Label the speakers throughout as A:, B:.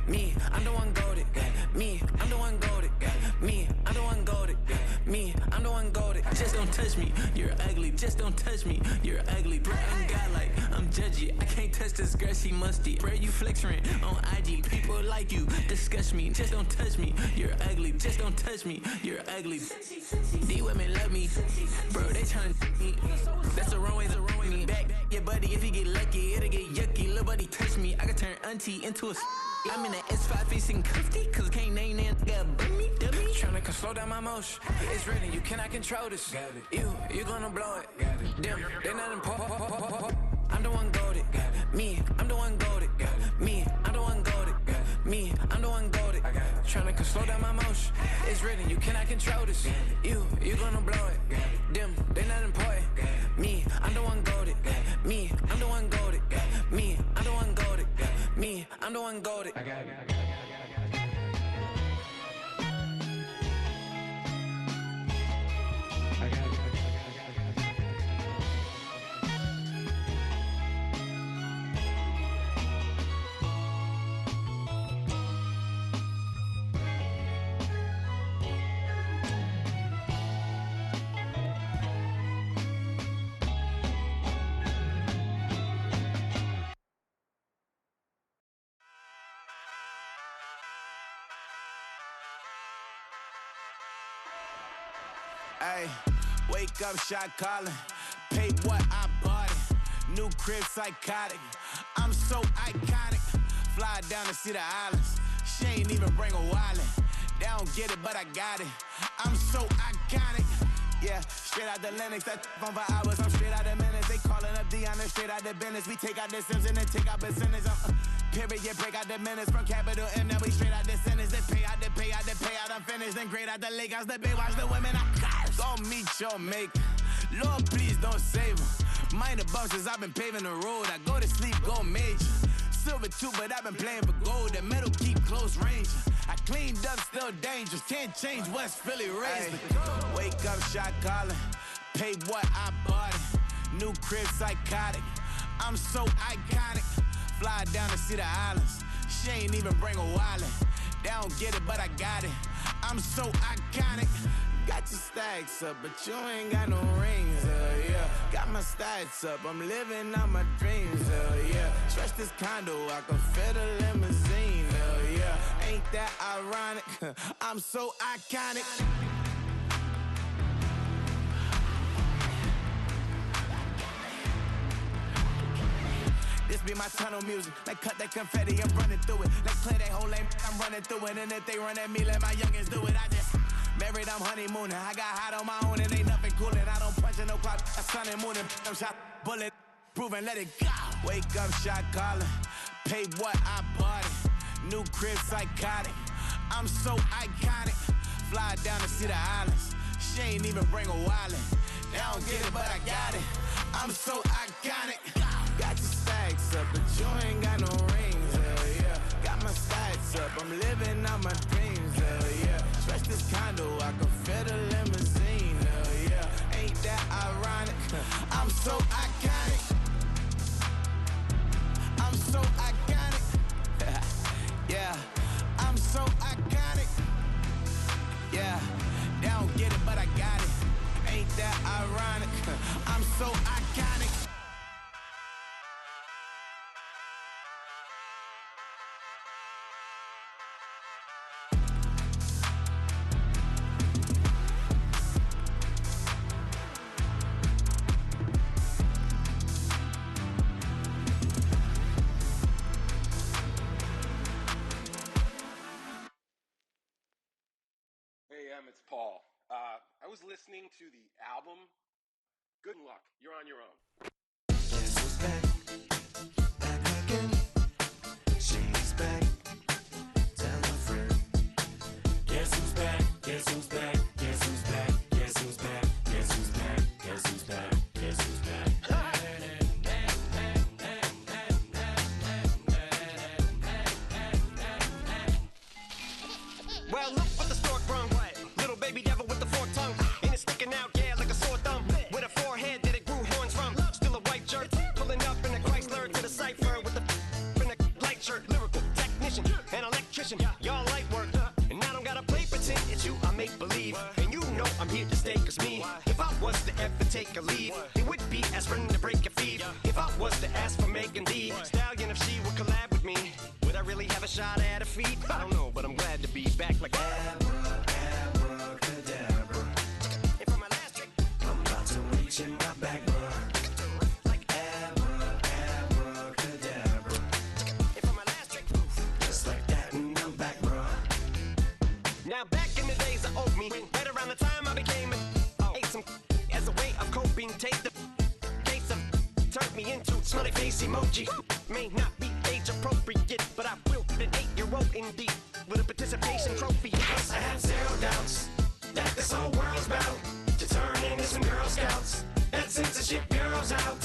A: Me, I'm the one goated. Me, I'm the one goated. Me, I'm the one goated. Me, I'm the one goated. Just don't touch me, you're ugly. Just don't touch me, you're ugly. Bro, I'm godlike, I'm judgy. I can't touch this girl, she musty. Bro, you flexing on IG. People like you, disgust me. Just don't touch me, you're ugly. Just don't touch me, you're ugly. These women love me, bro, they tryna me. That's the wrong way, me. Back, yeah, buddy, if you get lucky, it'll get yucky. Little buddy touch me, I can turn auntie into a I'm in the S5 facing cuffy, cause can't name that nigga me, dummy. Tryna slow down my motion. It's written, you cannot control this. You gonna blow it. Them, they not important. I'm the one goated. Me, I'm the one goated. Me, I'm the one goated. Me, I'm the one goated. Tryna slow down my motion. It's written, you cannot control this. You gonna blow it. Them, they not important. Me, I'm the one goated. Me, I'm the one goated. Me, I'm the one goated. Me, I'm the one goated. I got it.
B: Ay, wake up, shot calling. Pay what I bought it. New crib, psychotic. I'm so iconic. Fly down to see the islands. She ain't even bring a wallet. They don't get it, but I got it. I'm so iconic. Yeah, straight out the Lennox. That on for hours. I'm straight out the minutes. They calling up Dion, straight out the business. We take out the Sims and then take out percentage. Period, break out the minutes from capital M. Now we straight out the sentence. They pay out, I'm finished. Then grade out the Lakers, the Bay, watch the women. I got it. Go meet your maker. Lord, please don't save them. Minor bumps as I've been paving the road. I go to sleep, go major. Silver too, but I've been playing for gold. The metal keep close range. I cleaned up, still dangerous. Can't change West Philly raised. Wake up, shot calling. Pay what I bought it. New crib, psychotic. I'm so iconic. Fly down to see the islands. She ain't even bring a wallet. They don't get it, but I got it. I'm so iconic. Got your stacks up, but you ain't got no rings, yeah. Got my stats up, I'm living out my dreams, yeah. Stretch this condo, I can fit a limousine, yeah. Ain't that ironic? I'm so iconic. This be my tunnel music. Like cut that confetti, I'm running through it. Like play that whole lane, I'm running through it. And if they run at me, let my youngins do it. I just married, I'm honeymooning. I got hot on my own and ain't nothing coolin'. I don't punch in no clock, a sun and moon. I'm shot, bullet, proven, let it go. Wake up, shot calling. Pay what I bought it. New crib, psychotic. I'm so iconic. Fly down to see the islands. She ain't even bring a wallet. They don't get it, but I got it. I'm so iconic. Got your stacks up, but you ain't got no rings, yeah. Got my stats up, I'm living out my dreams, yeah. Stretch this condo, I can fit a limousine, yeah. Ain't that ironic? I'm so iconic. I'm so iconic. Yeah, I'm so iconic. Yeah, they don't get it, but I got it. Ain't that ironic? I'm so iconic.
C: Hey, it's Paul. I was listening to the album. Good luck. You're on your own.
D: Guess who's back? Back again. She's back. Tell a friend. Guess who's back? Guess who's back? Guess who's back? Guess who's back? Guess who's back? Guess who's back? Guess who's back?
E: Well, look what the stork brung. Little baby devil with the forked tongue. And it's sticking out, yeah, like a sore thumb. With a forehead that it grew horns from. Still an electrician. Y'all light work, and I don't gotta play pretend. It's you I make believe, and you know I'm here to stay. Cause me, if I was to ever take a leave, it would be as friend to break a feed. If I was to ask for Megan D Stallion, if she would collab with me, would I really have a shot at her feet? I don't know, but I'm glad to be back like
D: Abracadabra.
E: And for my last trick,
D: I'm about to reach in my back,
E: like
D: abracadabra.
E: and for my last trick,
D: Just like that, and I'm back, bro.
E: now back in the days of oat meat, right around the time I became ate some as a way of coping. Take the case of turned me into smiley face emoji. May not be age appropriate, but I will be an 8-year-old indeed with a participation trophy.
D: Cause I have zero doubts that this whole world's bound to turn into some Girl Scouts. That censorship bureau's out.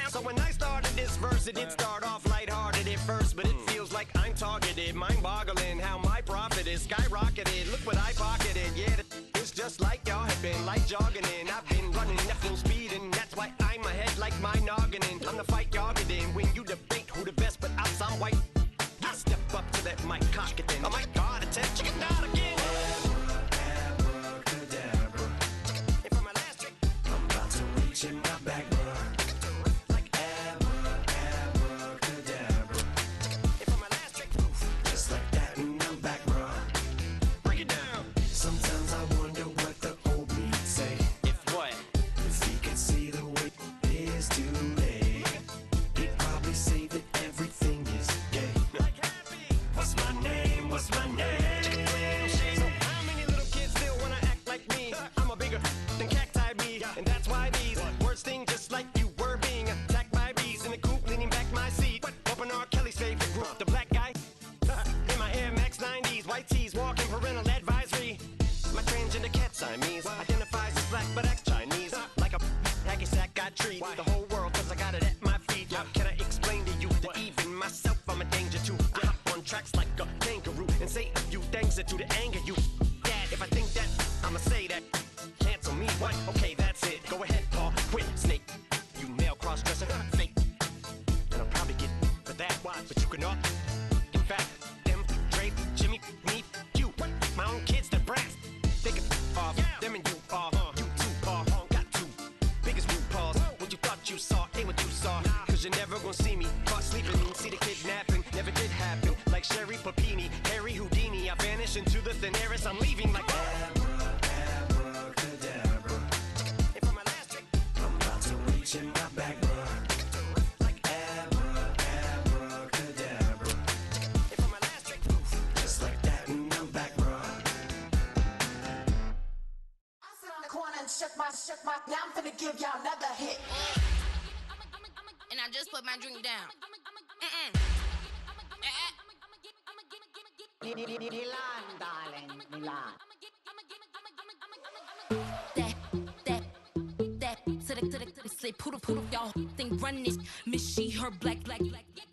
E: So when I started this verse, it did start off lighthearted at first, but it feels like I'm targeted. Mind-boggling how my profit is skyrocketed. Look what I pocketed. Yeah, it's just like y'all have been like jogging in. I've been running at full speed, and that's why I'm ahead like my noggin. I'm the fight y'all get in when you debate who the best, but I'm some white. I step up to that mic, cock it then. Oh my God, attempt chicken out again.
D: Abracadabra.
E: And for my last trick,
D: I'm about to reach in my back, bro.
E: like
D: Abracadabra.
E: and for my last trick,
D: Just like that, and I'm back, bro.
E: break it down.
D: Sometimes I wonder what the old me'd say
E: If what?
D: if he could see the way it is today. He'd probably say that everything is gay.
E: Like happy.
D: What's my name? What's my name?
E: So how many little kids still wanna act like me? I'm a bigger than cacti me, and that's why these words sting just like you were being attacked by bees in the coop, leaning back my seat. Open R. Kelly's favorite group, the black guy. In my Air Max 90s, white tees, walking parental advisory. My transgender cat Siamese identifies as black but acts Chinese. Like a hacky sack, I treat the whole world cause I got it at my feet. Can I explain to you that even myself I'm a danger to? I hop on tracks like a kangaroo and say a few things that do to anger you. Dad, if I think that, I'ma say that. Cancel me, what? Okay, that's it. Go ahead, Paul, quit, snake. You male cross-dresser, fake. And I'll probably get for that, but you can all. In fact, them, Dre, Jimmy, me, you, my own kids, they're brats. They can off, them and you off, you too, Paul, got two biggest blue paws. What you thought you saw ain't what you saw, cause you're never gonna see me caught sleeping, see the kidnapping, never did happen. Like Sherry Papini, Harry Houdini, I vanish into the thin air as I'm leaving like
D: Abracadabra.
E: And for my last trick,
D: I'm about to reach in my back, bro.
E: like
D: Abracadabra.
E: and for my last trick,
D: Just like that, and I'm back, bro.
F: I sit on the corner and shook my. Now I'm finna give y'all another hit.
G: And I just put my drink down.
F: Milan, darling, Milan.
G: That to the say poodle y'all think run this Miss she her black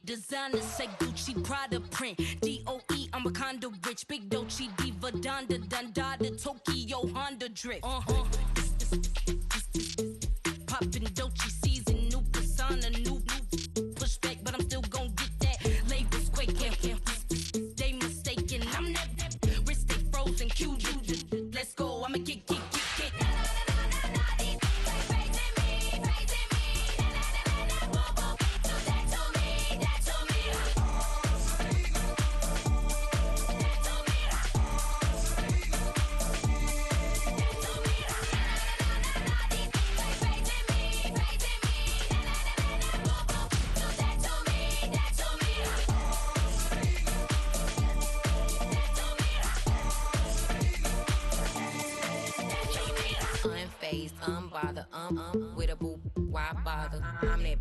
G: designer say Gucci Prada print DOE I'm a condo rich big Dolce Diva Donda Dundada Tokyo Honda drift poppin' Dolce season new persona new pushback but I'm still gon' get that labels quaking they mistaken I'm that wrist stay frozen cute let's go I'ma get unfazed, unbothered, with a boo, why bother? I'm that,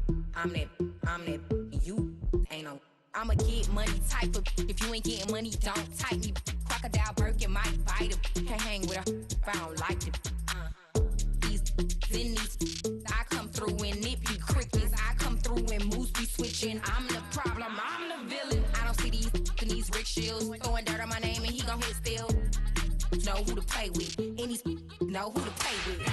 G: you ain't no. I'm a get money type of, if you ain't getting money, don't type me. Crocodile Birkin might bite him. Can't hang with her if I don't like it. These in these, I come through and nip you crickets. I come through and moose be switching. I'm the problem, I'm the villain. I don't see these rickshaws throwing dirt on my name and he gon' hit still. Know who to play with, and these know who to play with.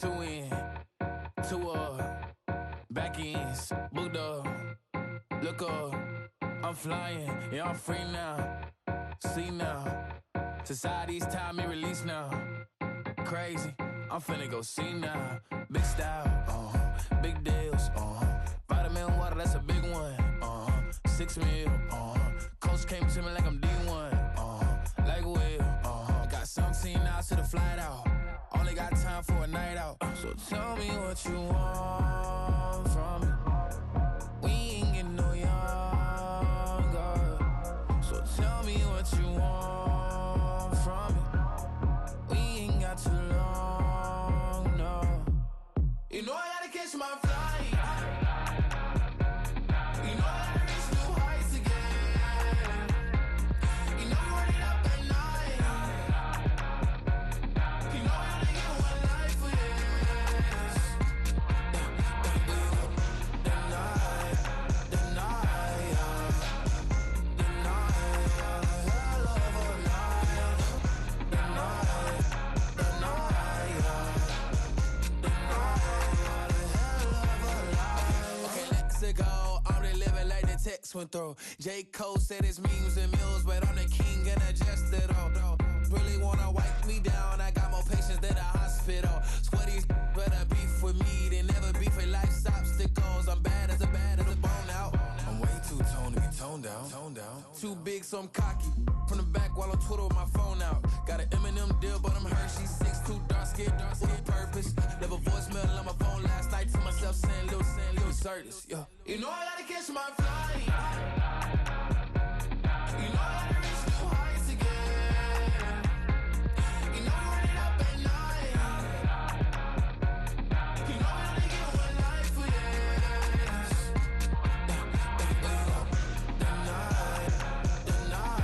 A: two in, two back ends, booked up, look up, I'm flying, yeah, I'm free now, see now, society's time me release now, crazy, I'm finna go see now, big style, big deals, vitamin water, that's a big one, 6 mil, coach came to me like I'm D1, like Will, got 17 hours to the flight out, only got time for a night out, so tell me what you want from me, we ain't getting no younger, so tell me what you want from me, we ain't got too long, no, you know I gotta catch my flight. Text went through. J. Cole said his memes and mills, but I'm the king and adjust it all. Really wanna wipe me down, I got more patience than a hospital. Sweaty better beef with me than never beef with life's obstacles. I'm bad as a bone out. I'm way too toned to be toned down. Too big, so I'm cocky. From the back while on Twitter with my phone out. Got an Eminem deal, but I'm Hershey. 6'2", dark skin, with a purpose. Left a voicemail on my phone last night to myself saying, Lil Curtis, yeah. You know I gotta catch my flight. You know I gotta reach new heights again. You know I'm running up at night. You know I only get one life for this. The night, hell of a night. The night.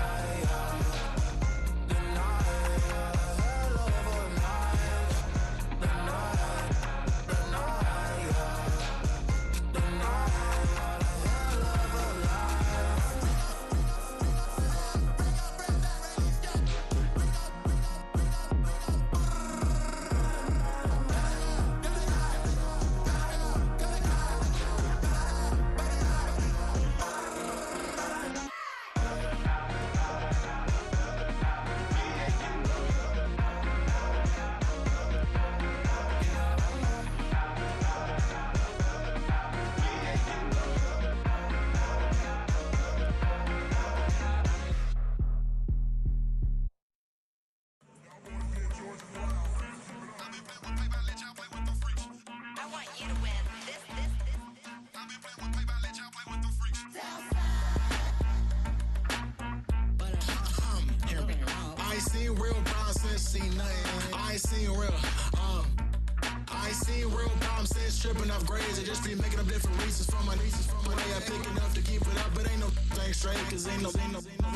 H: Tripping off grades, I just be making up different reasons for my nieces. From my day, I pick enough to keep it up, but ain't no thing straight, cause ain't no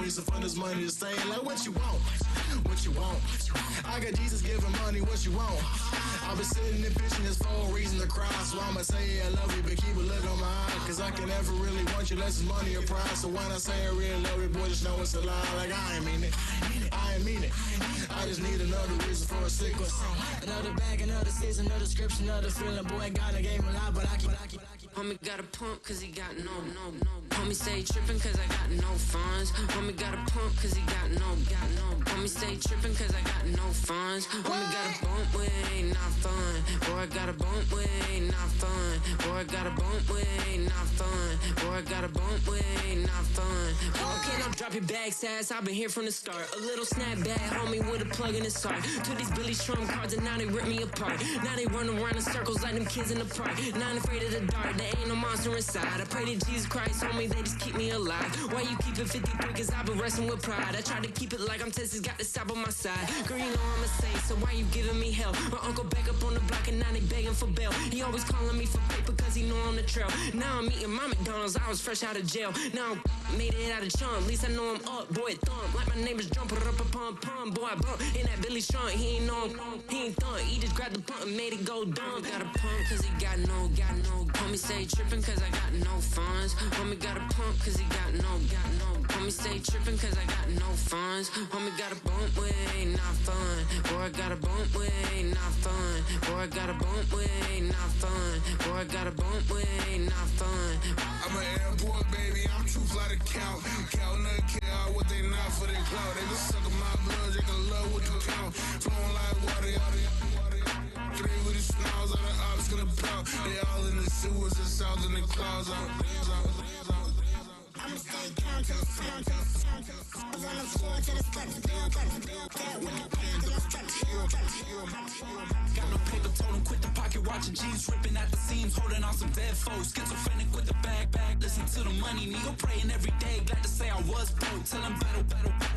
H: reason for this money to stay. Like, what you want? What you want? I got Jesus giving money, what you want? I've been sitting and bitching this for a reason to cry, so I'ma say I love you, but keep a look on my eye, cause I can never really want you unless it's money or pride. So when I say I really love you, boy, just know it's a lie. Like, I ain't mean it. I ain't mean it. I just need another reason for a sequence. Another bag, another season, another description, another feeling. Boy, God, I gave him a lot, but I keep.
I: Homie got a pump cause he got no. Homie stay trippin' cause I got no funds. Homie got a pump cause he got no. Homie stay trippin' cause I got no funds. Homie got a bump with ain't not fun. Boy, I got a bump with ain't not fun. Boy, I got a bump with ain't not fun. Boy, I got a bump with ain't not fun. Okay, now drop your bag, sass. I've been here from the start. A little snapback, homie, with a plug in his heart. To these Billy Strum cards and now they rip me apart. Now they run around in circles like them kids in the park. Not afraid of the dark, there ain't no monster inside. I pray to Jesus Christ, homie, they just keep me alive. Why you keep it 53? Cause I've been wrestling with pride. I try to keep it like I'm Texas, got the stop on my side. Girl, you know I'm a saint, so why you giving me hell? My uncle back up on the block and now they begging for bail. He always calling me for paper cause he know I'm the trail. Now I'm eating my McDonald's, I was fresh out of jail. Now I'm made it out of chump, at least I know I'm up, boy, thump. Like my neighbors jump, pum, boy, I bump. In that Billy Strong, he ain't know, he ain't thump. He just grabbed the pump and made it go dumb. Got a pump cause he got no. Homie stay trippin' cause I got no funds. Homie got a pump cause he got no. Homie stay trippin' cause I got no funds. Homie got a bump with ain't not fun. Boy, I got a bump with ain't not fun. Boy, I Boy, I got a bump with ain't not fun. Boy, I got a bump with ain't not fun.
H: I'm an airport baby, I'm too fly to count. Count not care what they not for their clout. They just suckin' my blood, they can love what you count. Flowing like water, three with the smiles, all the ops gonna pout. They all in the sewers and south in the clouds. I'ma stay down to the sound, to the sound, to the sound. On the floor to the steps,
A: Got no paper, told him quit the pocket, watching jeans ripping at the seams, holding on some dead foes. Schizophrenic with the bag, listen to the money, nigga praying every day. Glad to say I was broke, tell him battle.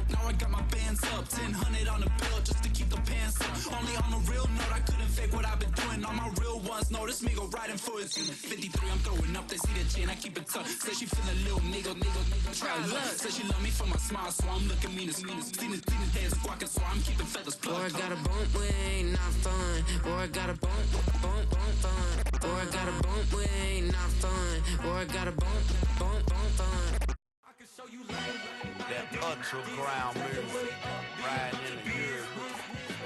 A: Now I got my bands up, 1000 on the bill just to keep the pants up. Only on a real note, I couldn't fake what I've been doing. All my real ones know this nigga riding for his unit. 53, I'm throwing up, they see the G and I keep it tough. Say she feeling little nigga, try look. Say she love me for my smile, so I'm looking mean as Seen his heads squawking, so I'm keeping feathers plucked.
I: Boy, I got a bump with ain't not fun. Boy, I got a bump fun. Boy, I got a bump with ain't not fun. Boy, I got a bump fun.
B: That ultra ground music, riding in the years,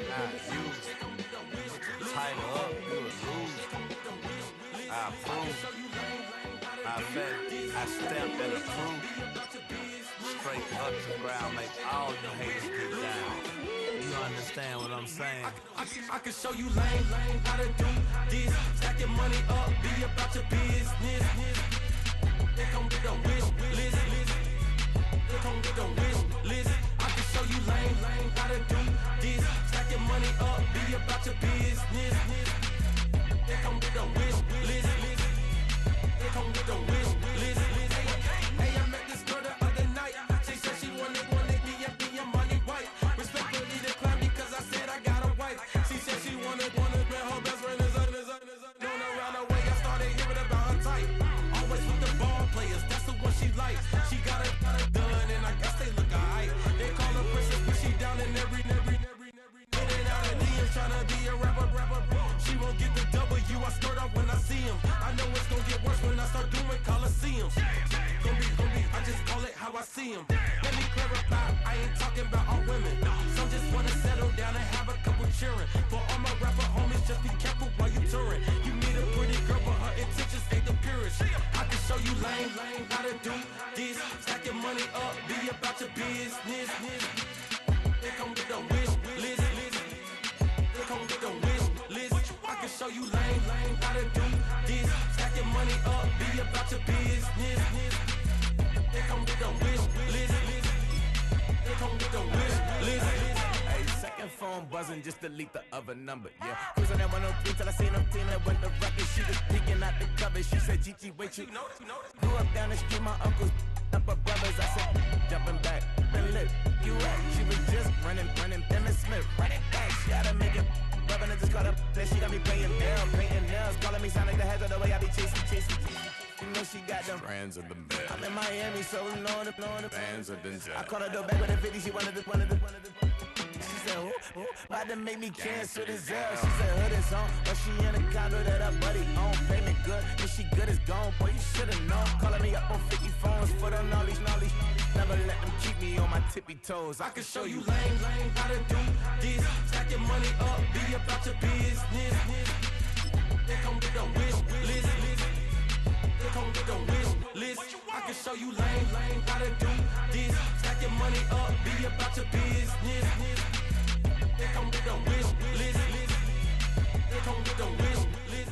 B: not you. Title up, you a lose. I approve. I bet, I stamped and approved. Straight ultra ground makes all you haters get down. You understand what I'm saying?
E: I can show you lame, how to do this. Stack your money up, be about your business. They come with a wish list. They come with a wish list. I can show you lame, how to do this. Stack your money up, be about your business. They come with a wish list. They come with a wish list. Hey, I met this girl the other night. She said she wanted me and be a money white. Respectfully declined because I said I got a wife. She said she wanted her best friend is known around the way. I started hearing about her type. Always with the ball players, that's the one she likes. She got it done, and I guess they look alright. They call her princess, but she down in every. In and out of DMs, tryna be a rapper. She won't get the W, I skirt off when I see him. I know it's gonna get worse when I start doing Coliseums. Gonna be, I just call it how I see him. Let me clarify, I ain't talking about all women. Some just wanna settle down and have a couple cheering. For all my rapper homies, just be careful while you touring. You meet a pretty girl, but her intentions ain't the purest. I can show you lame, how to do this. Stack your money up, be about your business. They come with a wish list. They come with a wish list. I can show you lame, how to do this. Stack your money up, be about your business. They come with a wish list. They come with a wish list.
B: Hey, second phone buzzing, just delete the other number, yeah. Cruising at 103 till I seen them team that went the record. She was peeking out the cover. She said, Gigi, wait, you grew up down the street, my uncles, up her brothers. I said, jumping back, been lit. You at? She was just running, Emmett Smith, running back. She had to make it. Rubbing it, just caught up. Then she got me painting nails, calling me sound like the heads of the way I be chasing. You know she got them brands of the bed. I'm in Miami, so know the bands of the jet. I called her door back with a 50, she wanted the. She said, who? About to make me cancel the Zell. She said, hood is on, but she in a condo that her buddy own. Payment good, if she good is gone, boy, you should've known. Calling me up on 50 phones for the knowledge. Never let them keep me on my tippy toes.
E: I can show you lame, how to do this. Stack your money up, be about your business. They come with a wish list. They come with a wish list. I can show you lame, how to do this. Stack your money up, be about your business. They come with a wish list. They come with a wish list.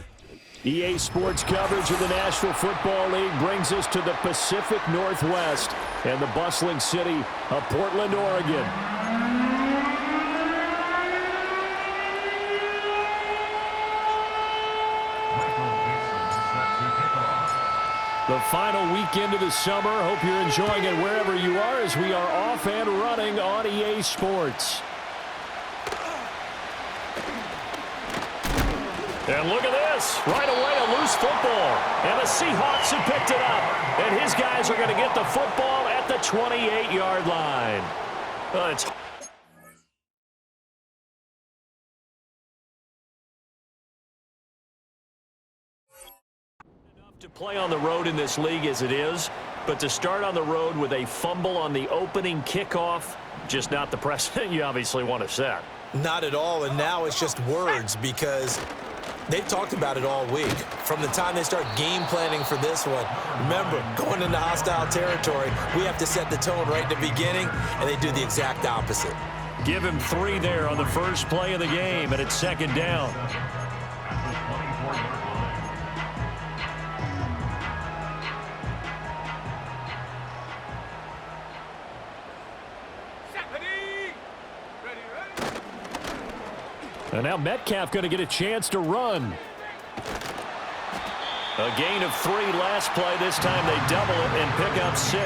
J: EA Sports coverage of the National Football League brings us to the Pacific Northwest and the bustling city of Portland, Oregon. The final weekend of the summer. Hope you're enjoying it wherever you are as we are off and running on EA Sports. And look at this. Right away, a loose football. And the Seahawks have picked it up. And his guys are going to get the football at the 28-yard line. It's to play on the road in this league as it is, but to start on the road with a fumble on the opening kickoff, just not the precedent you obviously want to set.
K: Not at all, and now it's just words because They've talked about it all week. From the time they start game planning for this one, remember, going into hostile territory, we have to set the tone right in the beginning, and they do the exact opposite.
J: Give him 3 there on the first play of the game, and it's second down. And now Metcalf going to get a chance to run. A gain of 3 last play. This time they double it and pick up 6.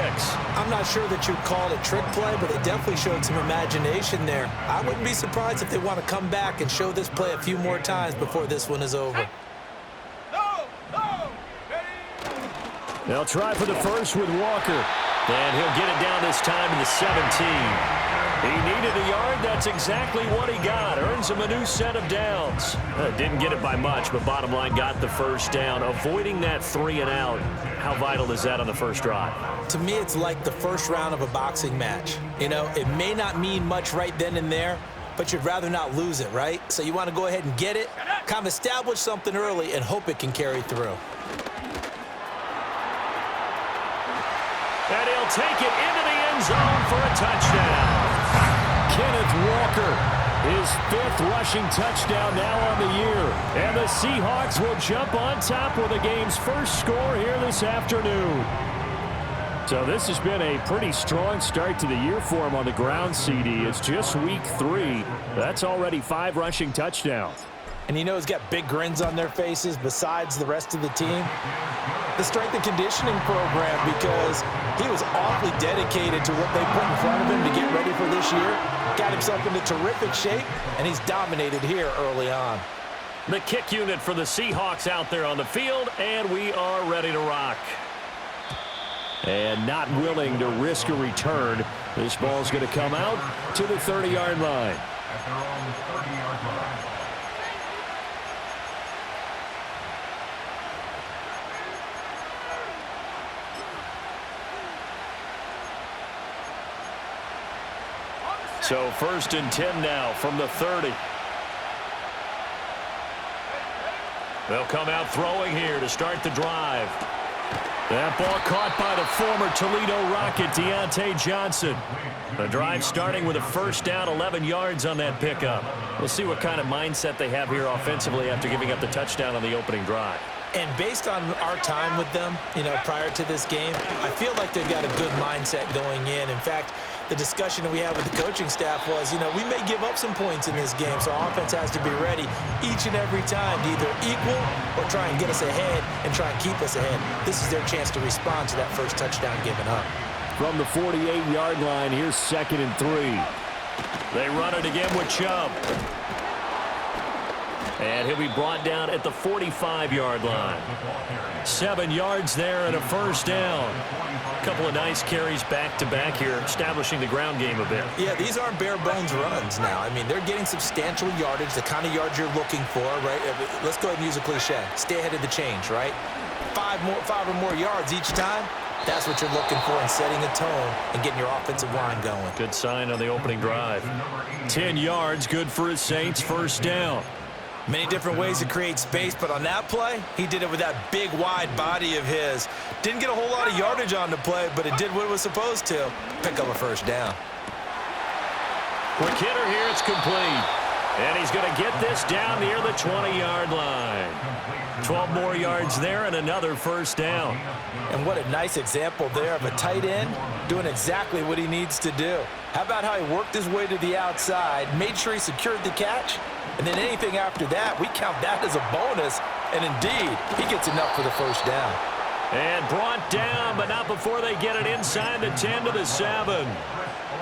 K: I'm not sure that you'd call it a trick play, but they definitely showed some imagination there. I wouldn't be surprised if they want to come back and show this play a few more times before this one is over.
J: They'll try for the first with Walker. And he'll get it down this time to the 17. He needed a yard. That's exactly what he got. Earns him a new set of downs. Didn't get it by much, but bottom line got the first down. Avoiding that 3 and out. How vital is that on the first drive?
K: To me, it's like the first round of a boxing match. You know, it may not mean much right then and there, but you'd rather not lose it, right? So you want to go ahead and get it, kind of establish something early, and hope it can carry through.
J: And he'll take it into the end zone for a touchdown. Kenneth Walker, his 5th rushing touchdown now on the year. And the Seahawks will jump on top with the game's first score here this afternoon. So this has been a pretty strong start to the year for him on the ground, CD. It's just week 3. That's already 5 rushing touchdowns.
K: And you know he's got big grins on their faces besides the rest of the team. The strength and conditioning program, because he was awfully dedicated to what they put in front of him to get ready for this year. Got himself into terrific shape, and he's dominated here early on.
J: The kick unit for the Seahawks out there on the field, and we are ready to rock. And not willing to risk a return. This ball's going to come out to the 30-yard line.
L: They're on the 30-yard line.
J: So 1st and 10 now from the 30. They'll come out throwing here to start the drive. That ball caught by the former Toledo Rocket, Deontay Johnson. The drive starting with a first down, 11 yards on that pickup. We'll see what kind of mindset they have here offensively after giving up the touchdown on the opening drive.
K: And based on our time with them, you know, prior to this game, I feel like they've got a good mindset going in. In fact, the discussion that we had with the coaching staff was, you know, we may give up some points in this game, so our offense has to be ready each and every time to either equal or try and get us ahead and try and keep us ahead. This is their chance to respond to that first touchdown given up.
J: From the 48-yard line, here's 2nd and 3. They run it again with Chubb. And he'll be brought down at the 45-yard line. 7 yards there and a first down. A couple of nice carries back-to-back here, establishing the ground game a bit.
K: Yeah, these aren't bare-bones runs now. I mean, they're getting substantial yardage, the kind of yards you're looking for, right? Let's go ahead and use a cliche. Stay ahead of the change, right? 5 or more yards each time. That's what you're looking for in setting a tone and getting your offensive line going.
J: Good sign on the opening drive. 10 yards, good for his Saints, first down.
K: Many different ways to create space, but on that play, he did it with that big, wide body of his. Didn't get a whole lot of yardage on the play, but it did what it was supposed to. Pick up a first down.
J: Quick hitter here, it's complete. And he's going to get this down near the 20-yard line. 12 more yards there and another first down.
K: And what a nice example there of a tight end doing exactly what he needs to do. How about how he worked his way to the outside, made sure he secured the catch, and then anything after that, we count that as a bonus. And indeed, he gets enough for the first down.
J: And brought down, but not before they get it inside the 10 to the 7.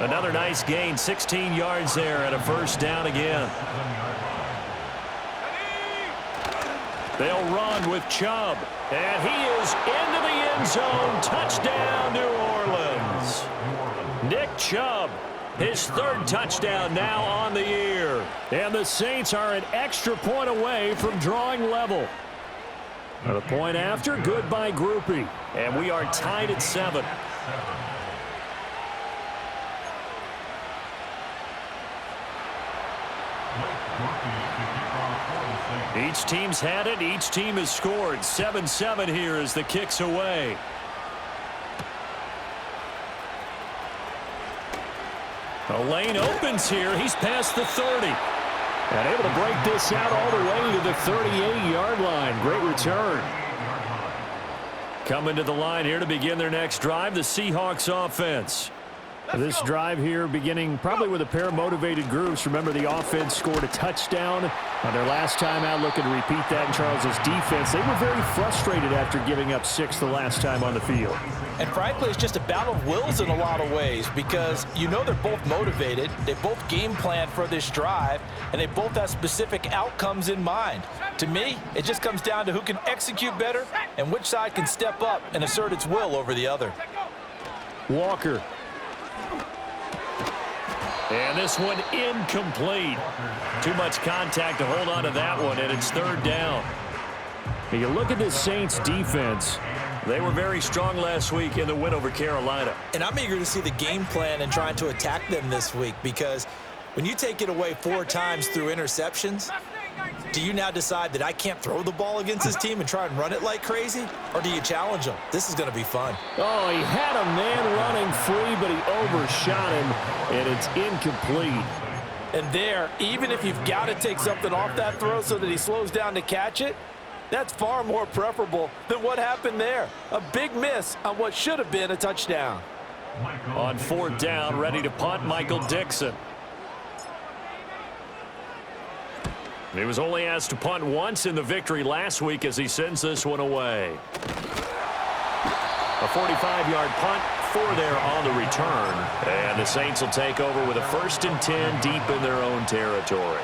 J: Another nice gain, 16 yards there and a first down again. They'll run with Chubb. And he is into the end zone. Touchdown, New Orleans. Nick Chubb, his 3rd touchdown now on the year. And the Saints are an extra point away from drawing level. And a point after, good by Groupie. And we are tied at 7.
L: Blake Murphy to kick off for the Saints.
J: Each team's had it. Each team has scored. 7-7 here as the kick's away. The lane opens here. He's past the 30. And able to break this out all the way to the 38-yard line. Great return. Coming to the line here to begin their next drive, the Seahawks offense. This drive here beginning probably with a pair of motivated groups. Remember, the offense scored a touchdown on their last time out, looking to repeat that in Charles's defense. They were very frustrated after giving up 6 the last time on the field.
K: And frankly, it's just a battle of wills in a lot of ways because you know they're both motivated. They both game planned for this drive, and they both have specific outcomes in mind. To me, it just comes down to who can execute better and which side can step up and assert its will over the other.
J: Walker. And this one incomplete. Too much contact to hold on to that one, and it's 3rd down. You look at this Saints defense. They were very strong last week in the win over Carolina.
K: And I'm eager to see the game plan and trying to attack them this week because when you take it away 4 times through interceptions, do you now decide that I can't throw the ball against this team and try and run it like crazy? Or do you challenge them? This is going to be fun.
J: Oh, he had a man running free, but he overshot him, and it's incomplete.
K: And there, even if you've got to take something off that throw so that he slows down to catch it, that's far more preferable than what happened there. A big miss on what should have been a touchdown.
J: On 4th down, ready to punt, Michael Dixon. He was only asked to punt once in the victory last week as he sends this one away. A 45-yard punt, 4 there on the return. And the Saints will take over with a 1st and 10 deep in their own territory.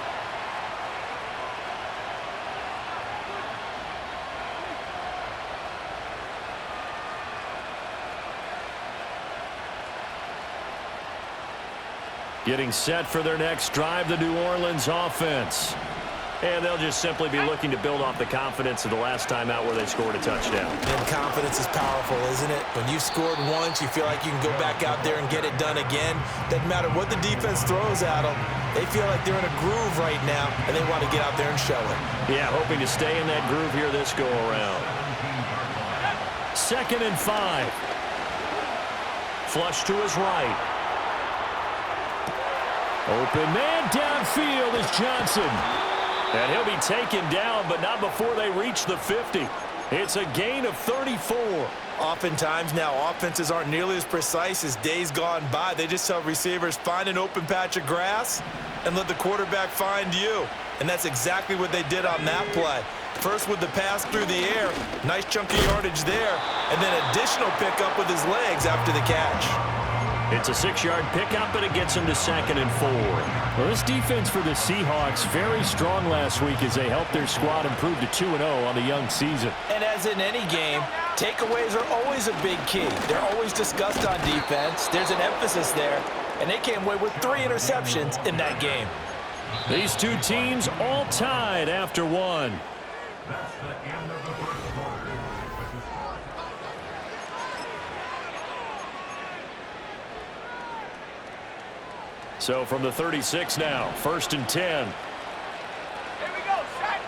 J: Getting set for their next drive, the New Orleans offense. And they'll just simply be looking to build off the confidence of the last time out where they scored a touchdown.
K: And confidence is powerful, isn't it? When you scored once, you feel like you can go back out there and get it done again. Doesn't matter what the defense throws at them. They feel like they're in a groove right now, and they want to get out there and show it.
J: Yeah, hoping to stay in that groove here this go-around. 2nd and 5. Flush to his right. Open man downfield is Johnson. And he'll be taken down, but not before they reach the 50. It's a gain of 34.
K: Oftentimes now, offenses aren't nearly as precise as days gone by. They just tell receivers, find an open patch of grass and let the quarterback find you. And that's exactly what they did on that play. First with the pass through the air, nice chunky yardage there, and then additional pickup with his legs after the catch.
J: It's a 6-yard pickup, but it gets him to 2nd and 4. Well, this defense for the Seahawks, very strong last week as they helped their squad improve to 2-0 on the young season.
K: And as in any game, takeaways are always a big key. They're always discussed on defense. There's an emphasis there, and they came away with 3 interceptions in that game.
J: These two teams all tied after 1.
L: That's the end of the first quarter.
J: So from the 36 now, 1st and 10.
E: Here we go, shot.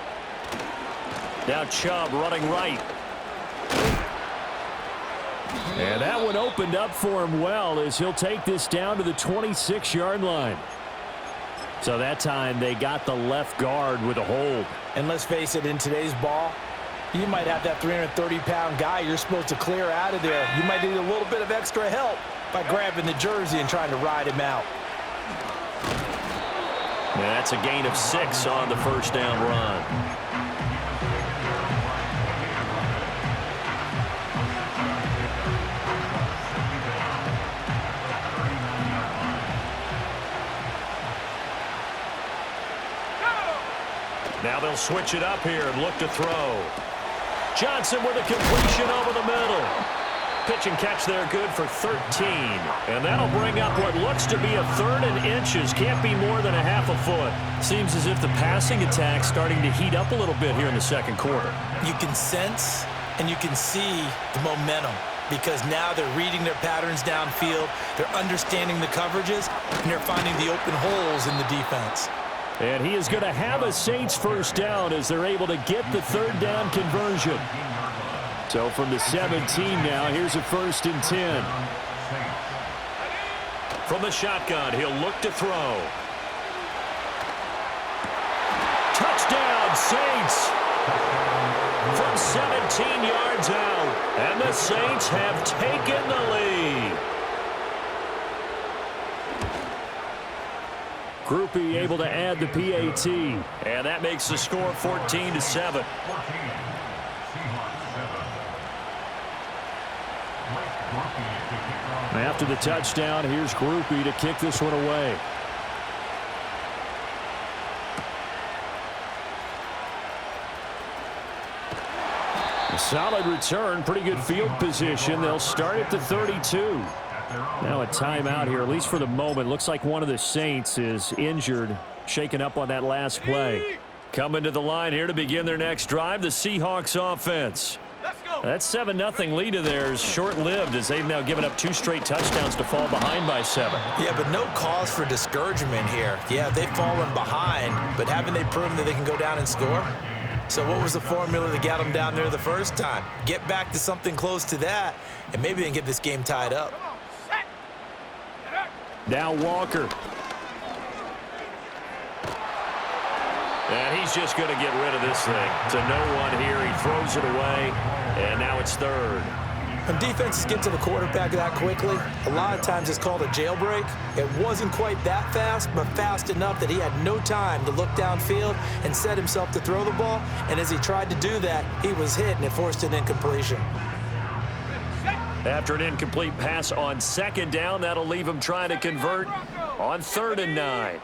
J: Now Chubb running right. And that one opened up for him well as he'll take this down to the 26-yard line. So that time they got the left guard with a hold.
K: And let's face it, in today's ball, you might have that 330-pound guy you're supposed to clear out of there. You might need a little bit of extra help by grabbing the jersey and trying to ride him out.
J: And that's a gain of 6 on the 1st down run. Now they'll switch it up here and look to throw. Johnson with a completion over the middle. Pitch and catch there, good for 13. And that'll bring up what looks to be a 3rd and inches. Can't be more than a half a foot. Seems as if the passing attack's starting to heat up a little bit here in the 2nd quarter.
K: You can sense and you can see the momentum because now they're reading their patterns downfield, they're understanding the coverages, and they're finding the open holes in the defense.
J: And he is going to have a Saints first down as they're able to get the third down conversion. So from the 17 now, here's a 1st and 10. From the shotgun, he'll look to throw. Touchdown, Saints! From 17 yards out, and the Saints have taken the lead. Groupie able to add the PAT, and that makes the score 14-7. After the touchdown, here's Groupie to kick this one away. A solid return, pretty good field position. They'll start at the 32. Now a timeout here, at least for the moment. Looks like one of the Saints is injured, shaken up on that last play. Coming to the line here to begin their next drive, the Seahawks offense. That 7-0 lead of theirs short-lived as they've now given up 2 straight touchdowns to fall behind by 7.
K: Yeah, but no cause for discouragement here. Yeah, they've fallen behind, but haven't they proven that they can go down and score? So what was the formula that got them down there the first time? Get back to something close to that, and maybe they can get this game tied up.
J: Now Walker. And he's just going to get rid of this thing. To no one here. He throws it away, and now it's 3rd.
K: When defenses get to the quarterback that quickly, a lot of times it's called a jailbreak. It wasn't quite that fast, but fast enough that he had no time to look downfield and set himself to throw the ball. And as he tried to do that, he was hit, and it forced an incompletion.
J: After an incomplete pass on 2nd down, that'll leave him trying to convert on 3rd and 9.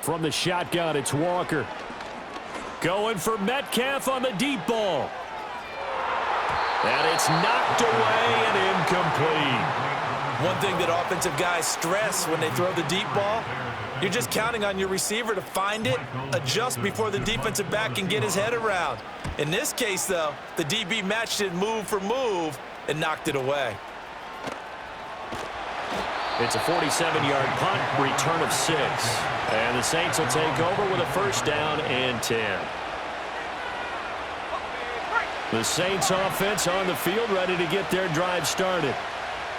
J: From the shotgun, it's Walker. Going for Metcalf on the deep ball. And it's knocked away and incomplete.
K: One thing that offensive guys stress when they throw the deep ball, you're just counting on your receiver to find it, adjust before the defensive back can get his head around. In this case, though, the DB matched it move for move and knocked it away.
J: It's a 47-yard punt, return of 6. And the Saints will take over with a 1st down and 10. The Saints offense on the field ready to get their drive started.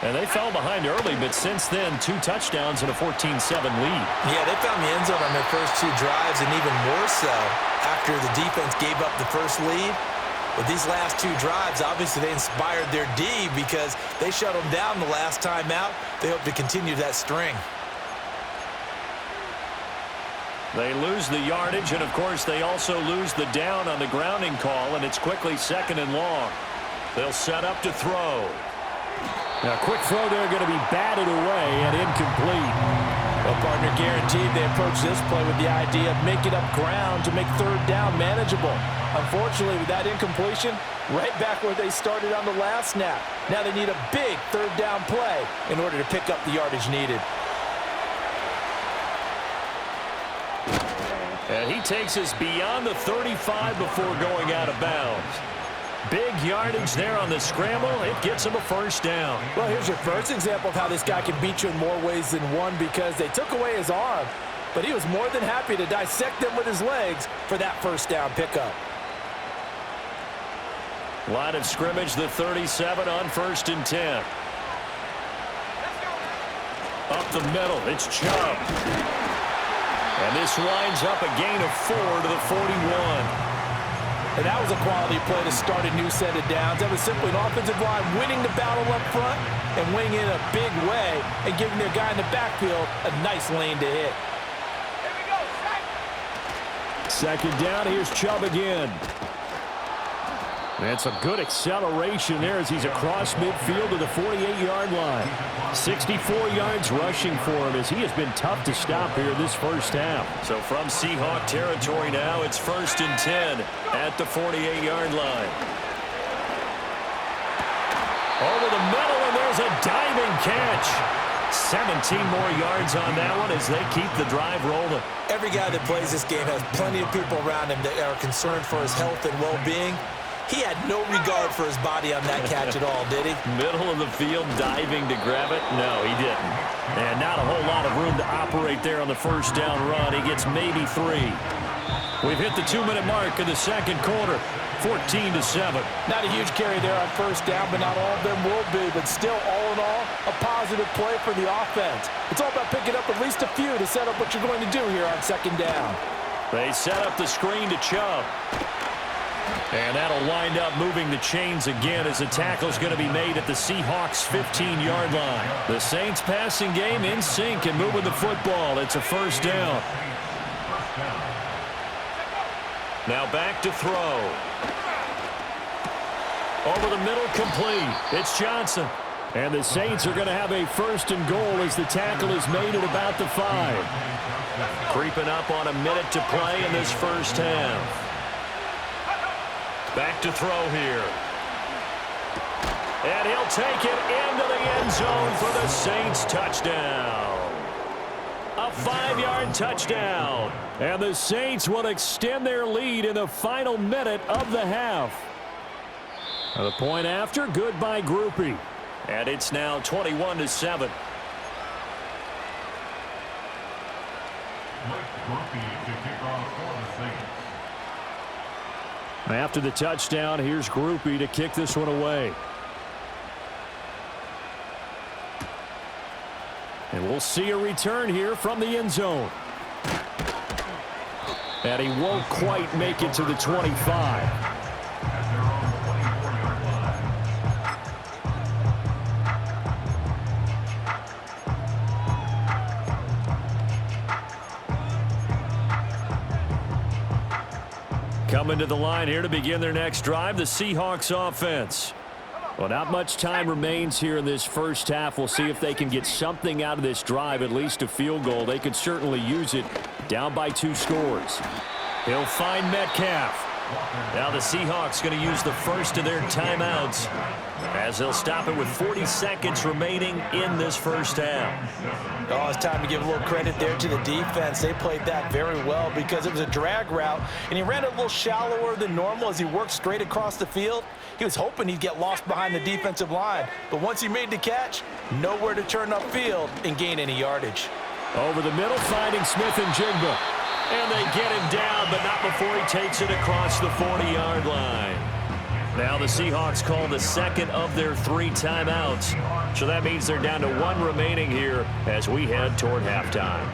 J: And they fell behind early, but since then, 2 touchdowns and a 14-7 lead.
K: Yeah, they found the end zone on their first 2 drives, and even more so after the defense gave up the first lead. But these last 2 drives, obviously they inspired their D because they shut them down the last time out. They hope to continue that string.
J: They lose the yardage, and of course they also lose the down on the grounding call, and it's quickly 2nd and long. They'll set up to throw. Now, a quick throw there going to be batted away and incomplete.
K: Well, partner, guaranteed they approach this play with the idea of making up ground to make 3rd down manageable. Unfortunately, with that incompletion, right back where they started on the last snap. Now they need a big 3rd down play in order to pick up the yardage needed.
J: And he takes us beyond the 35 before going out of bounds. Big yardage there on the scramble. It gets him a 1st down.
K: Well, here's your first example of how this guy can beat you in more ways than one, because they took away his arm, but he was more than happy to dissect them with his legs for that 1st down pickup.
J: Line of scrimmage, the 37 on 1st and 10. Up the middle, it's Chubb. And this winds up a gain of 4 to the 41.
K: And that was a quality play to start a new set of downs. That was simply an offensive line winning the battle up front and winning in a big way and giving their guy in the backfield a nice lane to hit.
E: Here we go,
J: 2nd down, here's Chubb again. And some good acceleration there as he's across midfield to the 48-yard line. 64 yards rushing for him as he has been tough to stop here this first half. So from Seahawk territory now, it's 1st and 10 at the 48-yard line. Over the middle, and there's a diving catch. 17 more yards on that one as they keep the drive rolling.
K: Every guy that plays this game has plenty of people around him that are concerned for his health and well-being. He had no regard for his body on that catch at all, did he?
J: Middle of the field, diving to grab it? No, he didn't. And not a whole lot of room to operate there on the first down run. He gets maybe 3. We've hit the 2-minute mark in the second quarter, 14-7.
K: Not a huge carry there on first down, but not all of them will be. But still, all in all, a positive play for the offense. It's all about picking up at least a few to set up what you're going to do here on second down.
J: They set up the screen to Chubb. And that'll wind up moving the chains again as the tackle's going to be made at the Seahawks' 15-yard line. The Saints passing game in sync and moving the football. It's a first down. Now back to throw. Over the middle, complete. It's Johnson. And the Saints are going to have a first and goal as the tackle is made at about the 5. Creeping up on a minute to play in this first half. Back to throw here. And he'll take it into the end zone for the Saints touchdown. A 5-yard touchdown. And the Saints will extend their lead in the final minute of the half. The point after, good by Groupie. And it's now 21-7. After the touchdown, here's Groupie to kick this one away. And we'll see a return here from the end zone. And he won't quite make it to the 25. Coming to the line here to begin their next drive, the Seahawks offense. Well, not much time remains here in this first half. We'll see if they can get something out of this drive, at least a field goal. They could certainly use it, down by 2 scores. He'll find Metcalf. Now the Seahawks going to use the first of their timeouts as they'll stop it with 40 seconds remaining in this first half.
K: Oh, it's time to give a little credit there to the defense. They played that very well because it was a drag route, and he ran it a little shallower than normal as he worked straight across the field. He was hoping he'd get lost behind the defensive line, but once he made the catch, nowhere to turn upfield and gain any yardage.
J: Over the middle, finding Smith and Jigba. And they get him down, but not before he takes it across the 40-yard line. Now the Seahawks call the second of their 3 timeouts. So that means they're down to 1 remaining here as we head toward halftime.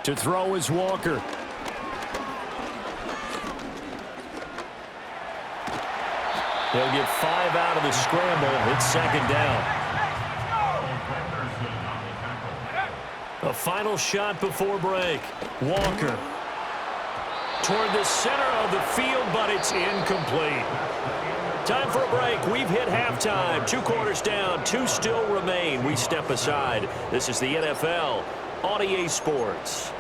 J: To throw is Walker. He'll get 5 out of the scramble. It's second down. A final shot before break. Walker toward the center of the field, but it's incomplete. Time for a break. We've hit halftime. 2 quarters down, 2 still remain. We step aside. This is the NFL on EA Sports.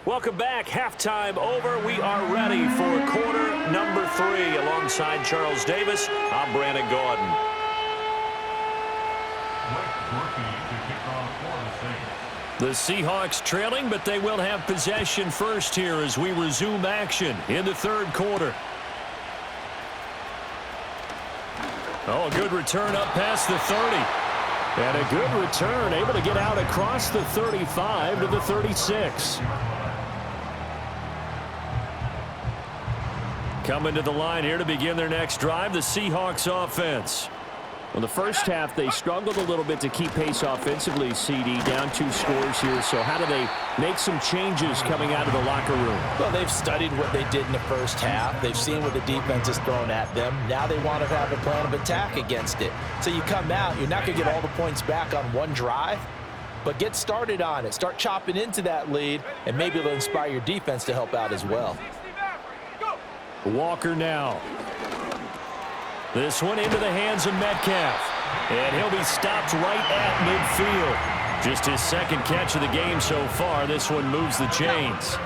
J: Welcome back. Halftime over. We are ready for quarter number 3. Alongside Charles Davis, I'm Brandon Gordon. The Seahawks trailing, but they will have possession first here as we resume action in the third quarter. Oh, a good return up past the 30. And a good return, able to get out across the 35 to the 36. Coming to the line here to begin their next drive, the Seahawks offense. Well, the first half, they struggled a little bit to keep pace offensively, CD, down 2 scores here. So how do they make some changes coming out of the locker room?
K: Well, they've studied what they did in the first half. They've seen what the defense has thrown at them. Now they want to have a plan of attack against it. So you come out, you're not going to get all the points back on one drive, but get started on it. Start chopping into that lead, and maybe it'll inspire your defense to help out as well.
J: Walker now. This one into the hands of Metcalf. And he'll be stopped right at midfield. Just his second catch of the game so far. This one moves the chains.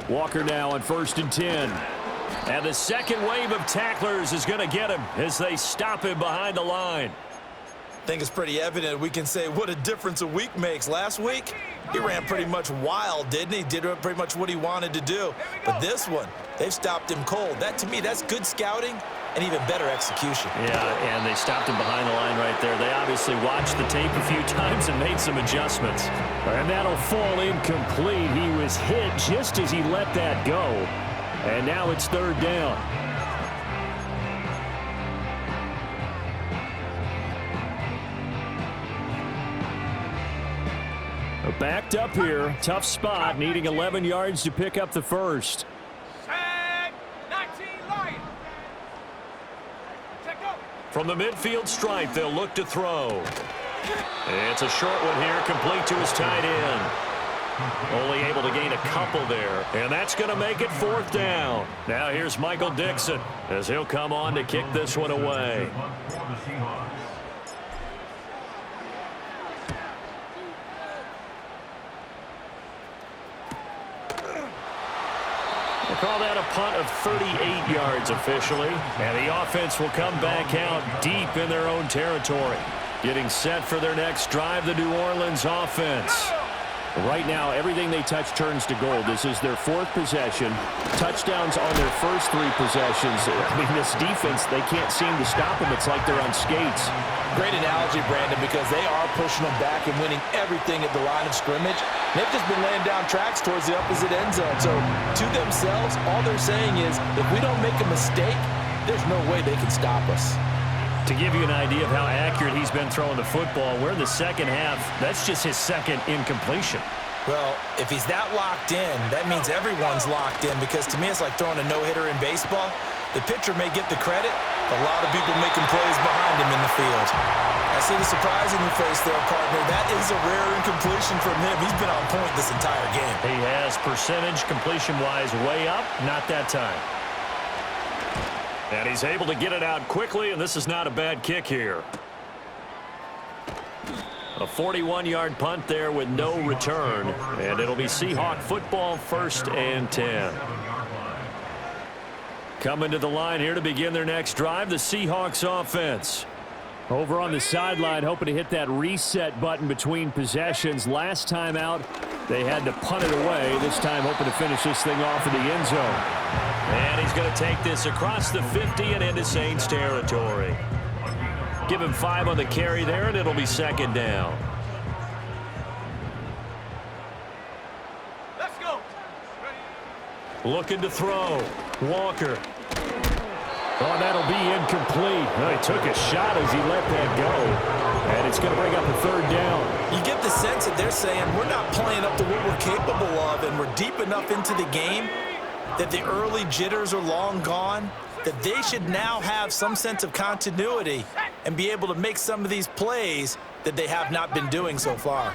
J: Walker now on 1st and 10. And the second wave of tacklers is going to get him as they stop him behind the line.
K: I think it's pretty evident. We can say what a difference a week makes. Last week, he ran pretty much wild, didn't he? Did pretty much what he wanted to do. But this one, they've stopped him cold. That, to me, that's good scouting and even better execution.
J: Yeah, and they stopped him behind the line right there. They obviously watched the tape a few times and made some adjustments. And that'll fall incomplete. He was hit just as he let that go. And now it's 3rd down. Backed up here. Tough spot. Needing 11 yards to pick up the first. From the midfield stripe, they'll look to throw. It's a short one here, complete to his tight end. Only able to gain a couple there, and that's going to make it 4th down. Now here's Michael Dixon as he'll come on to kick this one away. They call that a punt of 38 yards officially, and the offense will come back out deep in their own territory. Getting set for their next drive, the New Orleans offense. Right now, everything they touch turns to gold. This is their 4th possession. Touchdowns on their first 3 possessions. I mean, this defense, they can't seem to stop them. It's like they're on skates.
K: Great analogy, Brandon, because they are pushing them back and winning everything at the line of scrimmage. They've just been laying down tracks towards the opposite end zone. So, to themselves, all they're saying is, if we don't make a mistake, there's no way they can stop us.
J: To give you an idea of how accurate he's been throwing the football, we're in the second half. That's just his second incompletion.
K: Well, if he's that locked in, that means everyone's locked in, because to me it's like throwing a no-hitter in baseball. The pitcher may get the credit, but a lot of people making plays behind him in the field. I see the surprising face there, partner. That is a rare incompletion from him. He's been on point this entire game.
J: He has percentage completion-wise way up, not that time. And he's able to get it out quickly, and this is not a bad kick here. A 41-yard punt there with no return, and it'll be Seahawk football, 1st and 10. Coming to the line here to begin their next drive, the Seahawks offense. Over on the sideline, hoping to hit that reset button between possessions. Last time out, they had to punt it away. This time, hoping to finish this thing off in the end zone. And he's going to take this across the 50 and into Saints territory. Give him 5 on the carry there, and it'll be 2nd down.
E: Let's go.
J: Looking to throw. Walker. Oh, that'll be incomplete. Well, he took a shot as he let that go. And it's going to bring up a 3rd down.
K: You get the sense that they're saying we're not playing up to what we're capable of, and we're deep enough into the game that the early jitters are long gone, that they should now have some sense of continuity and be able to make some of these plays that they have not been doing so far.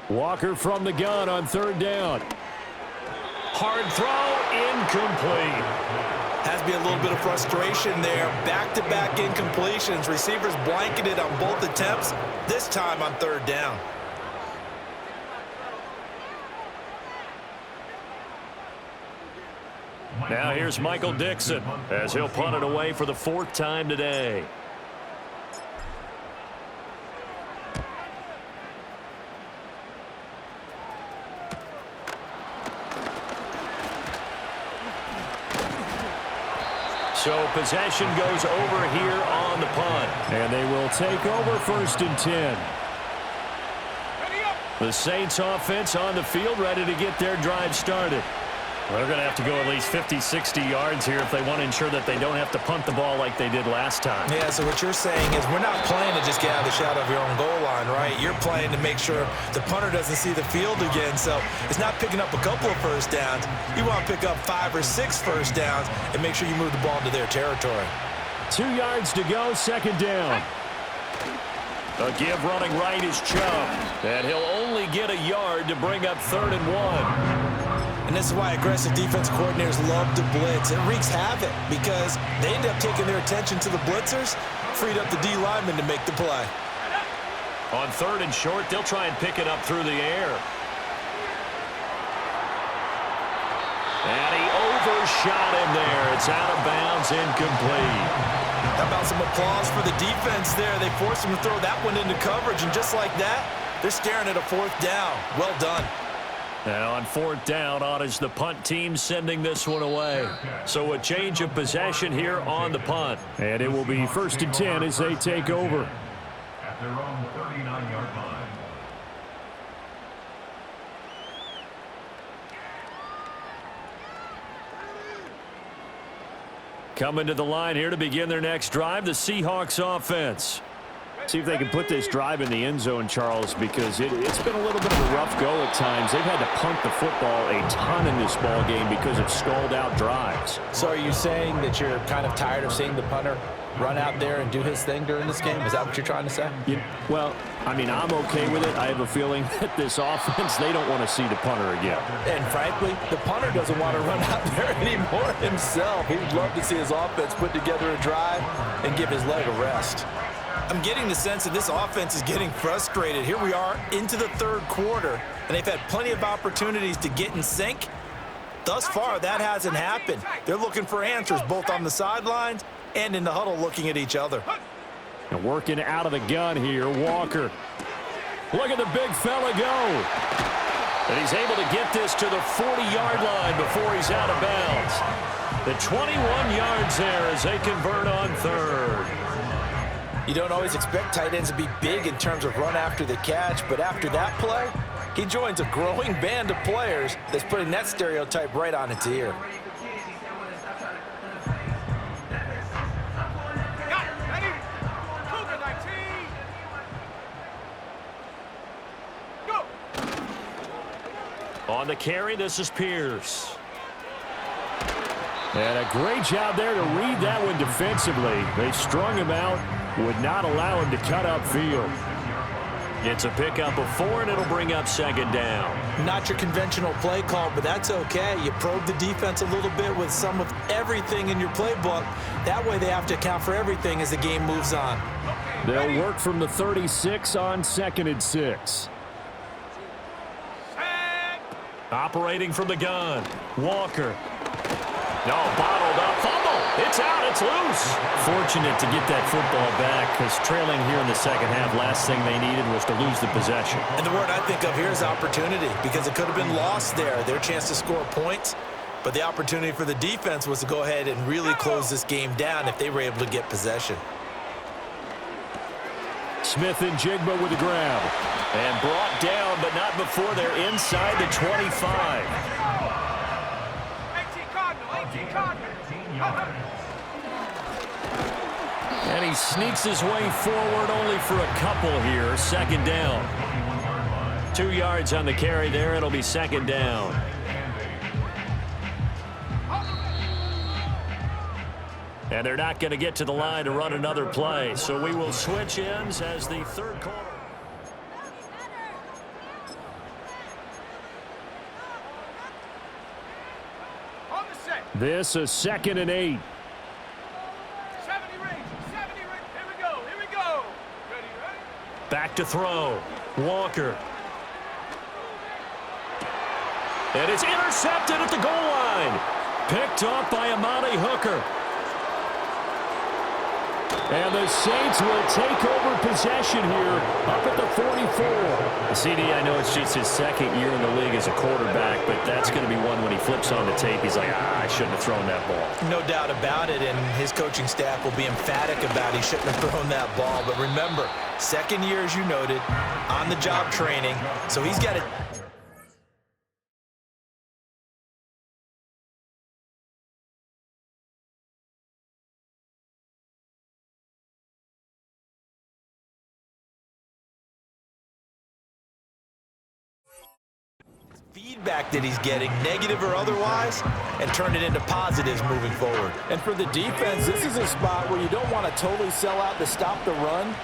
J: Walker from the gun on 3rd down. Hard throw, incomplete.
K: Has to be a little bit of frustration there. Back-to-back incompletions. Receivers blanketed on both attempts, this time on 3rd down.
J: Now here's Michael Dixon as he'll punt it away for the 4th time today. So possession goes over here on the punt. And they will take over 1st and 10. The Saints offense on the field, ready to get their drive started. Well, they're going to have to go at least 50, 60 yards here if they want to ensure that they don't have to punt the ball like they did last time.
K: Yeah, so what you're saying is we're not playing to just get out of the shadow of your own goal line, right? You're playing to make sure the punter doesn't see the field again. So it's not picking up a couple of 1st downs. You want to pick up 5 or 6 1st downs and make sure you move the ball into their territory.
J: 2 yards to go, 2nd down. A give running right is Chubb. And he'll only get a yard to bring up 3rd and 1.
K: And this is why aggressive defensive coordinators love to blitz. It wreaks havoc because they end up taking their attention to the blitzers, freed up the D lineman to make the play.
J: On 3rd and short, they'll try and pick it up through the air. And he overshot him there. It's out of bounds, incomplete.
K: How about some applause for the defense there? They forced him to throw that one into coverage, and just like that, they're staring at a 4th down. Well done.
J: Now on 4th down, on is the punt team sending this one away. So a change of possession here on the punt. And it will be 1st and 10 as they take over.
L: At their own 39-yard line.
J: Coming to the line here to begin their next drive, the Seahawks offense.
M: See if they can put this drive in the end zone, Charles, because it's been a little bit of a rough go at times. They've had to punt the football a ton in this ball game because of stalled-out drives.
K: So are you saying that you're kind of tired of seeing the punter run out there and do his thing during this game? Is that what you're trying to say?
M: Well, I mean, I'm okay with it. I have a feeling that this offense, they don't want to see the punter again.
K: And frankly, the punter doesn't want to run out there anymore himself. He'd love to see his offense put together a drive and give his leg a rest. I'm getting the sense that this offense is getting frustrated. Here we are into the 3rd quarter, and they've had plenty of opportunities to get in sync. Thus far, that hasn't happened. They're looking for answers both on the sidelines and in the huddle looking at each other.
J: And working out of the gun here, Walker. Look at the big fella go. And he's able to get this to the 40-yard line before he's out of bounds. The 21 yards there as they convert on 3rd.
K: You don't always expect tight ends to be big in terms of run after the catch, but after that play, he joins a growing band of players that's putting that stereotype right on its ear.
J: On the carry, this is Pierce. And a great job there to read that one defensively. They strung him out, would not allow him to cut upfield. It's a pickup of 4, and it'll bring up 2nd down.
K: Not your conventional play call, but that's okay. You probe the defense a little bit with some of everything in your playbook. That way they have to account for everything as the game moves on.
J: They'll work from the 36 on 2nd and 6. Operating from the gun, Walker. No, bottled up, fumble. It's out, it's loose. Fortunate to get that football back because trailing here in the 2nd half, last thing they needed was to lose the possession.
K: And the word I think of here is opportunity because it could have been lost there. Their chance to score points, but the opportunity for the defense was to go ahead and really close this game down if they were able to get possession.
J: Smith and Jigba with the grab. And brought down, but not before they're inside the 25. And he sneaks his way forward only for a couple here. 2nd down. 2 yards on the carry there. It'll be 2nd down. And they're not going to get to the line to run another play. So we will switch ends as the 3rd quarter. This is 2nd and 8.
E: 70 range. Here we go. Ready?
J: Back to throw. Walker. And it's intercepted at the goal line. Picked off by Amani Hooker. And the Saints will take over possession here up at the 44. CD, I know it's just his 2nd year in the league as a quarterback, but that's going to be one when he flips on the tape. He's like, I shouldn't have thrown that ball.
K: No doubt about it, and his coaching staff will be emphatic about he shouldn't have thrown that ball. But remember, 2nd year, as you noted, on-the-job training, so he's got to... feedback that he's getting, negative or otherwise, and turn it into positives moving forward.
N: And for the defense, this is a spot where you don't want to totally sell out to stop the run,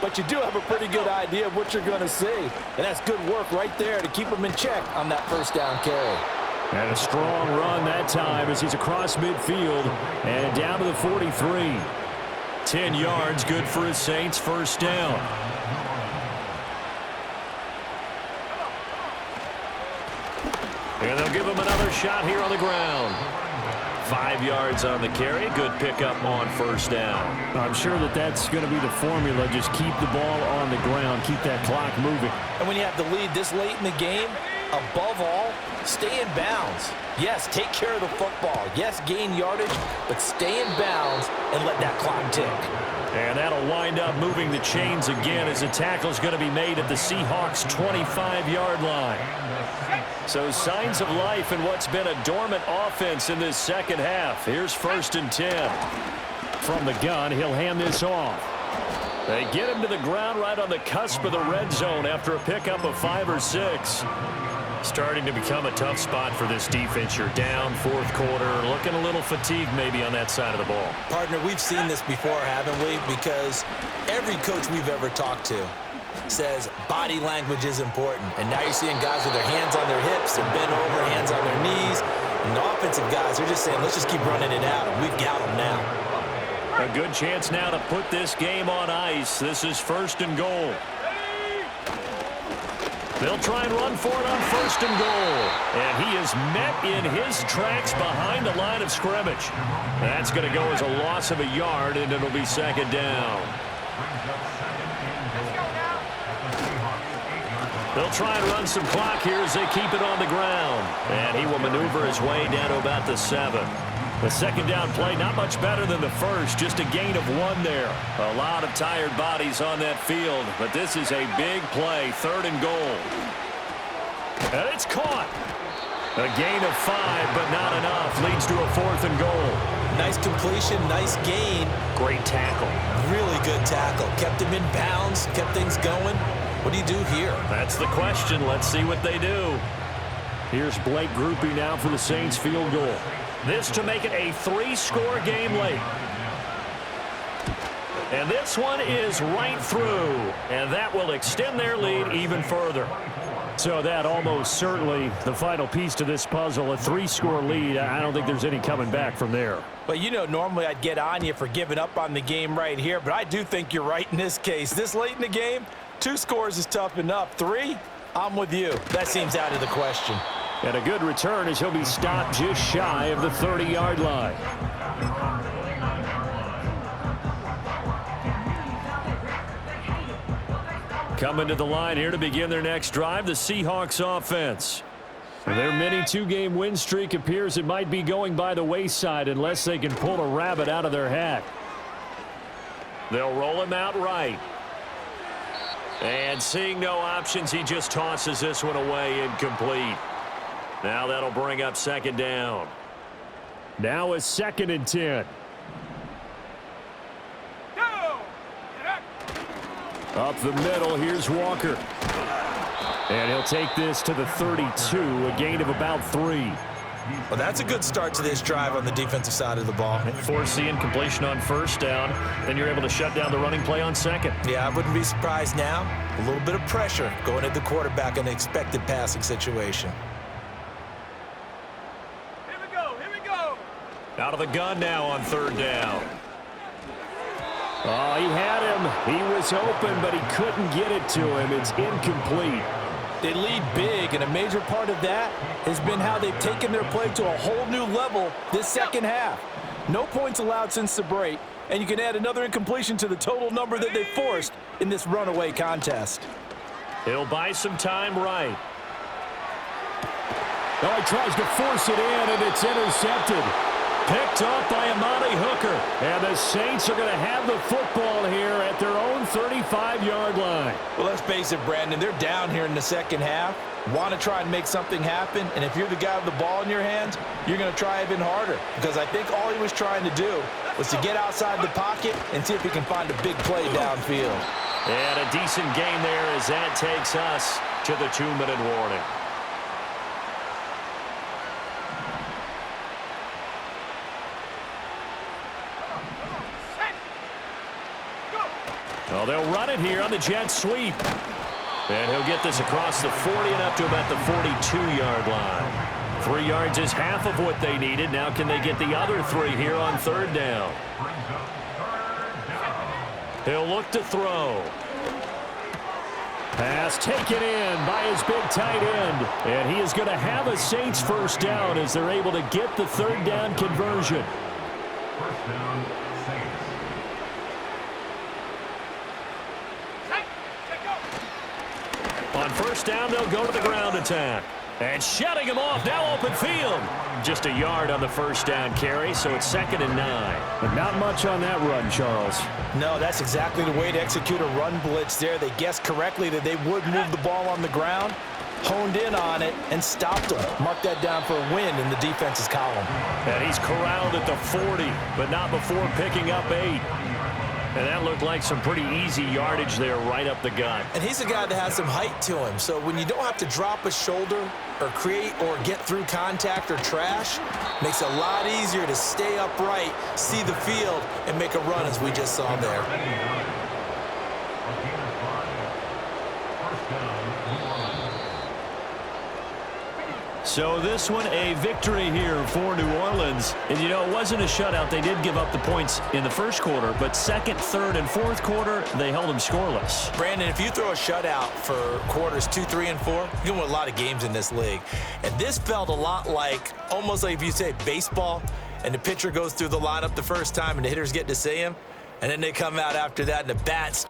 N: but you do have a pretty good idea of what you're going to see. And that's good work right there to keep them in check on that 1st down carry.
M: And a strong run that time as he's across midfield and down to the 43.
J: 10 yards, good for his Saints, first down. And they'll give him another shot here on the ground. 5 yards on the carry. Good pickup on first down.
M: I'm sure that's going to be the formula. Just keep the ball on the ground. Keep that clock moving.
K: And when you have the lead this late in the game, above all, stay in bounds. Yes, take care of the football. Yes, gain yardage, but stay in bounds and let that clock tick.
J: And that'll wind up moving the chains again as the tackle's going to be made at the Seahawks' 25-yard line. So signs of life in what's been a dormant offense in this second half. Here's 1st and 10.
M: From the gun, he'll hand this off.
J: They get him to the ground right on the cusp of the red zone after a pickup of 5 or 6. Starting to become a tough spot for this defense. You're down, 4th quarter, looking a little fatigued maybe on that side of the ball.
K: Partner, we've seen this before, haven't we? Because every coach we've ever talked to says body language is important. And now you're seeing guys with their hands on their hips, they're bent over, hands on their knees. And the offensive guys, they're just saying, let's just keep running it out, and we've got them now.
J: A good chance now to put this game on ice. This is 1st and goal. They'll try and run for it on 1st and goal. And he is met in his tracks behind the line of scrimmage. That's going to go as a loss of a yard, and it'll be 2nd down. They'll try and run some clock here as they keep it on the ground. And he will maneuver his way down to about the 7. The 2nd down play, not much better than the first, just a gain of 1 there. A lot of tired bodies on that field, but this is a big play, 3rd and goal. And it's caught. A gain of 5, but not enough. Leads to a 4th and goal.
K: Nice completion, nice gain.
J: Great tackle.
K: Really good tackle. Kept him in bounds, kept things going. What do you do here?
J: That's the question. Let's see what they do.
M: Here's Blake Groupie now for the Saints field goal.
J: This to make it a 3-score game late. And this one is right through. And that will extend their lead even further.
M: So that almost certainly the final piece to this puzzle, a 3-score lead. I don't think there's any coming back from there.
K: But you know, normally I'd get on you for giving up on the game right here, but I do think you're right in this case. This late in the game, 2 scores is tough enough. 3, I'm with you. That seems out of the question.
M: And a good return as he'll be stopped just shy of the 30-yard line.
J: Coming to the line here to begin their next drive, the Seahawks offense.
M: Their mini 2-game win streak appears it might be going by the wayside unless they can pull a rabbit out of their hat.
J: They'll roll him out right. And seeing no options, he just tosses this one away, incomplete. Now that'll bring up 2nd down.
M: Now a 2nd and 10. Up the middle, here's Walker. And he'll take this to the 32, a gain of about 3.
K: Well, that's a good start to this drive on the defensive side of the ball.
J: Force the incompletion on 1st down, then you're able to shut down the running play on 2nd.
K: Yeah, I wouldn't be surprised now. A little bit of pressure going at the quarterback in an expected passing situation.
J: Out of the gun now on 3rd down.
M: Oh, he had him. He was open, but he couldn't get it to him. It's incomplete.
K: They lead big, and a major part of that has been how they've taken their play to a whole new level this second half. No points allowed since the break, and you can add another incompletion to the total number that they forced in this runaway contest.
J: He'll buy some time right.
M: Oh, he tries to force it in, and it's intercepted.
J: Picked up by Amani Hooker.
M: And the Saints are going to have the football here at their own 35-yard line.
K: Well, let's face it, Brandon, they're down here in the second half. Want to try and make something happen, and if you're the guy with the ball in your hands, you're going to try even harder. Because I think all he was trying to do was to get outside the pocket and see if he can find a big play downfield.
J: And a decent game there as that takes us to the 2-minute warning. Well, they'll run it here on the jet sweep. And he'll get this across the 40 and up to about the 42-yard line. 3 yards is half of what they needed. Now can they get the other 3 here on 3rd down? He'll look to throw. Pass taken in by his big tight end. And he is going to have a Saints 1st down as they're able to get the 3rd down conversion.
L: 1st down, Saints.
J: On 1st down, they'll go to the ground attack. And shutting him off, now open field. Just a yard on the 1st down carry, so it's 2nd and 9.
M: But not much on that run, Charles.
K: No, that's exactly the way to execute a run blitz there. They guessed correctly that they would move the ball on the ground, honed in on it, and stopped them. Mark that down for a win in the defense's column.
J: And he's corralled at the 40, but not before picking up 8. And that looked like some pretty easy yardage there right up the gut.
K: And he's a guy that has some height to him. So when you don't have to drop a shoulder or create or get through contact or trash, makes it a lot easier to stay upright, see the field, and make a run as we just saw there.
J: So this one, a victory here for New Orleans. And, you know, it wasn't a shutout. They did give up the points in the 1st quarter, but 2nd, 3rd, and 4th quarter, they held them scoreless.
K: Brandon, if you throw a shutout for quarters 2, 3, and 4, you're going to win a lot of games in this league. And this felt a lot like, almost like if you say baseball, and the pitcher goes through the lineup the first time, and the hitters get to see him, and then they come out after that, and the bats